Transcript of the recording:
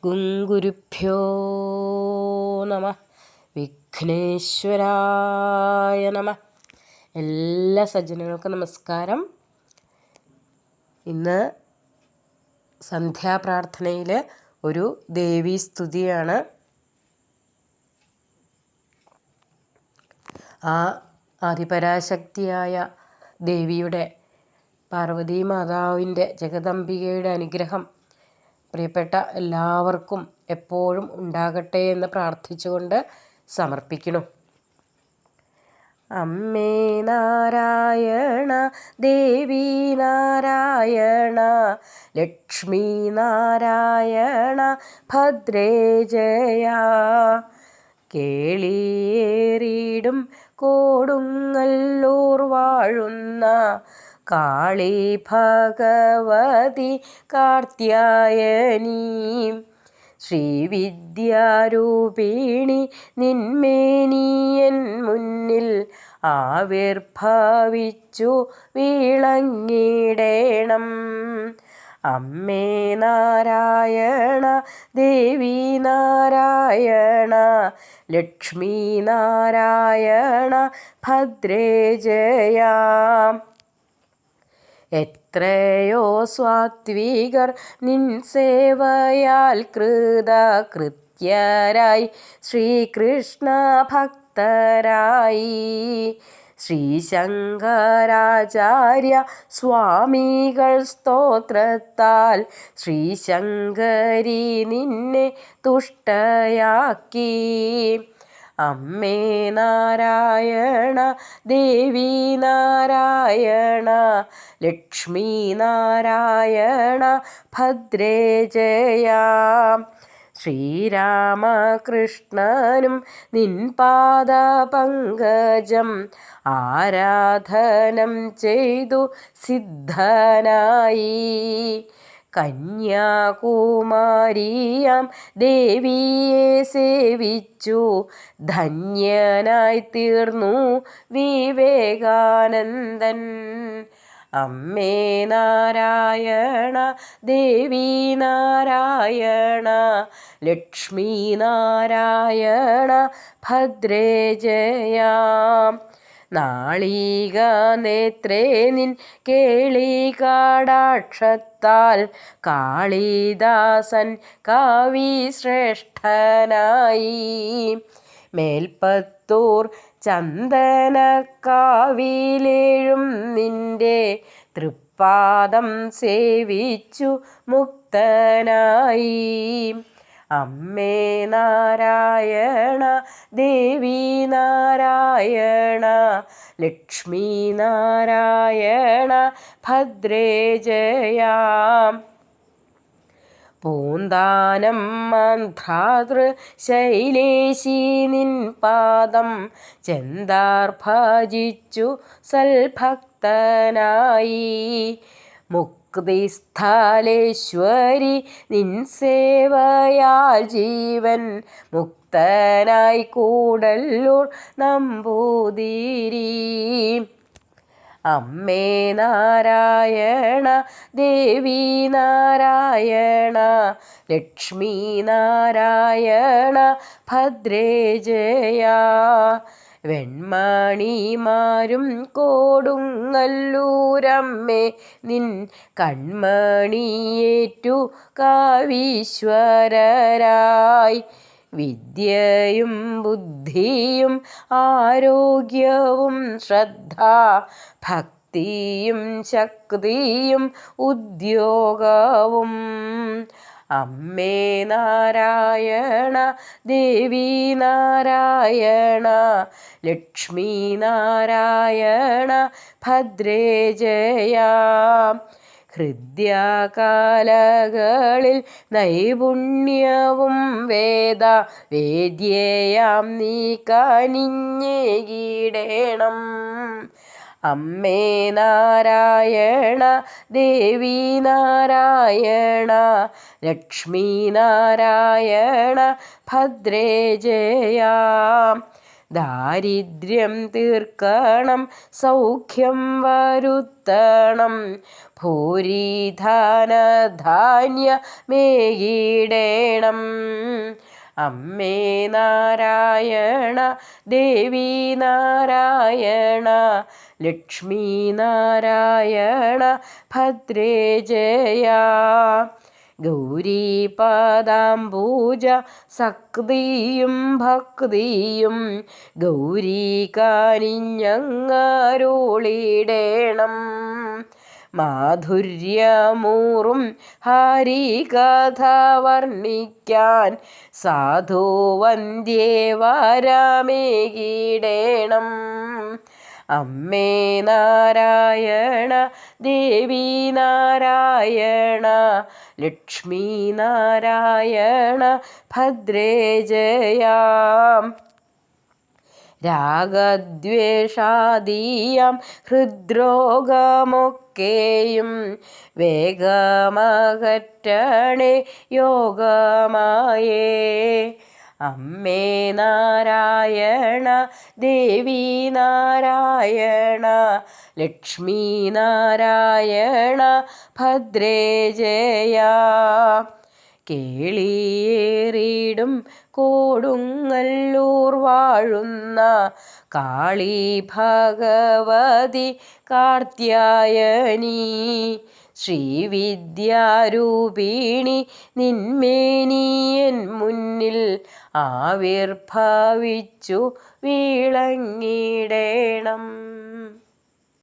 ഗുരുഭ്യോ നമഃ. വിഘ്നേശ്വരായ നമഃ. എല്ലാ സജ്ജനങ്ങൾക്കും നമസ്കാരം. ഇന്ന് സന്ധ്യാപ്രാർത്ഥനയിൽ ഒരു ദേവീസ്തുതിയാണ്. ആ ആദിപരാശക്തിയായ ദേവിയുടെ, പാർവതീ മാതാവിൻ്റെ, ജഗദംബികയുടെ അനുഗ്രഹം പ്രിയപ്പെട്ട എല്ലാവർക്കും എപ്പോഴും ഉണ്ടാകട്ടെ എന്ന് പ്രാർത്ഥിച്ചുകൊണ്ട് സമർപ്പിക്കുന്നു. അമ്മേ നാരായണ, ദേവി നാരായണ, ലക്ഷ്മി നാരായണ, ഭദ്രേ ജയ. കേളിയേറിയിടും കൊടുങ്ങല്ലൂർ വാഴുന്ന കാളി ഭഗവതി കാർത്യായനീ, ശ്രീവിദ്യാരൂപിണി നിന്മേനിയൻ മുന്നിൽ ആവിർഭവിച്ചു വിളങ്ങിടേണം. അമ്മേ നാരായണ, ദേവി നാരായണ, ലക്ഷ്മി നാരായണ, ഭദ്രേ ജയ. എത്രയോ സാത്വികർ നിൻ സേവയാൽ കൃതകൃത്യരായി, ശ്രീകൃഷ്ണ ഭക്തരായി. ശ്രീശങ്കരാചാര്യ സ്വാമികൾ സ്തോത്രത്താൽ ശ്രീശങ്കരി നിന്നെ തുഷ്ടയാക്കി. അമ്മേ നാരായണ, ദേവി നാരായണ, ലക്ഷ്മി നാരായണ, ഭദ്രേ ജയ. ശ്രീരാമകൃഷ്ണനും നിൻ പാദപങ്കജം ആരാധനം ചെയ്തു സിദ്ധനായി. കന്യാകുമാരിയാം ദേവിയെ സേവിച്ചു ധന്യനായി തീർന്നു വിവേകാനന്ദൻ. അമ്മേ നാരായണ, ദേവി നാരായണ, ലക്ഷ്മി നാരായണ, ഭദ്രേ ജയ. നാളിക നേത്രേ നിൻ കേളികാടാക്ഷത്താൽ കാളിദാസൻ കവി ശ്രേഷ്ഠനായി. മേൽപ്പത്തൂർ ചന്ദനക്കാവിലേഴും നിന്റെ തൃപ്പാദം സേവിച്ചു മുക്തനായി. അമ്മേ നാരായണ, ദേവി നാരായണ, ലക്ഷ്മി നാരായണ, ഭദ്രേ ജയ. പൂന്താനം മന്ത്രാതൃ ശൈലേശി നിൻ പാദം ചെന്താർ ഭജിച്ചു സൽഭക്തനായി. മുക്തിസ്ഥലേശ്വരി നിൻ സേവയാൽ ജീവൻ മുക്തനായി കൂടല്ലൂർ നമ്പൂതിരി. അമ്മേ നാരായണ, ദേവി നാരായണ, ലക്ഷ്മി നാരായണ, ഭദ്രേ ജയ. വെൺമണിമാരും കൊടുങ്ങല്ലൂരമ്മേ നിൻ കൺമണിയേറ്റു കാവീശ്വരരായി. വിദ്യയും ബുദ്ധിയും ആരോഗ്യവും ശ്രദ്ധ ഭക്തിയും ശക്തിയും ഉദ്യോഗവും. അമ്മേ നാരായണ, ദേവി നാരായണ, ലക്ഷ്മി നാരായണ, ഭദ്രേ ജയ. ഹൃദ്യകാലകളിൽ നൈപുണ്യവും വേദ്യയാം നീ കനിഞ്ഞേകിടേണം. അമ്മേ നാരായണ, ദേവി നാരായണ, ലക്ഷ്മി നാരായണ, ഭദ്രേ ജയ. ദാരിദ്ര്യം തീർക്കണം, സൗഖ്യം വരുത്തണം, ഭൂരിധനധാന്യമേകിടേണം. അമ്മേ നാരായണ, ദേവി നാരായണ, ലക്ഷ്മി നാരായണ, ഭദ്രേ ജയ. ഗൗരീപാദാംബൂജ സക്തിയും ഭക്തിയും ഗൗരീ കാനിഞ്ഞങ്ങരുളിടേണം. മാധുര്യമൂറും ഹരികഥ വർണ്ണിക്കാൻ സാധുവന്ദ്യേ വരമേകിടേണം. അമ്മേ നാരായണ, ദേവി നാരായണ, ലക്ഷ്മി നാരായണ, ഭദ്രേ ജയ. രാഗദ്വേഷാദീയം ഹൃദ്രോഗമൊക്കെയും വേഗമകറ്റണേ യോഗമായേ. അമ്മേ നാരായണ, ദേവി നാരായണ, ലക്ഷ്മി നാരായണ, ഭദ്രേ ജയ. കേളിയേറിടും കൊടുങ്ങല്ലൂർ വാഴുന്ന കാളി ഭഗവതി കാർത്യായനി, ശ്രീവിദ്യാരൂപിണി നിന്മേനിയൻ മുന്നിൽ ആവിർഭവിച്ചു വിളങ്ങിടേണം.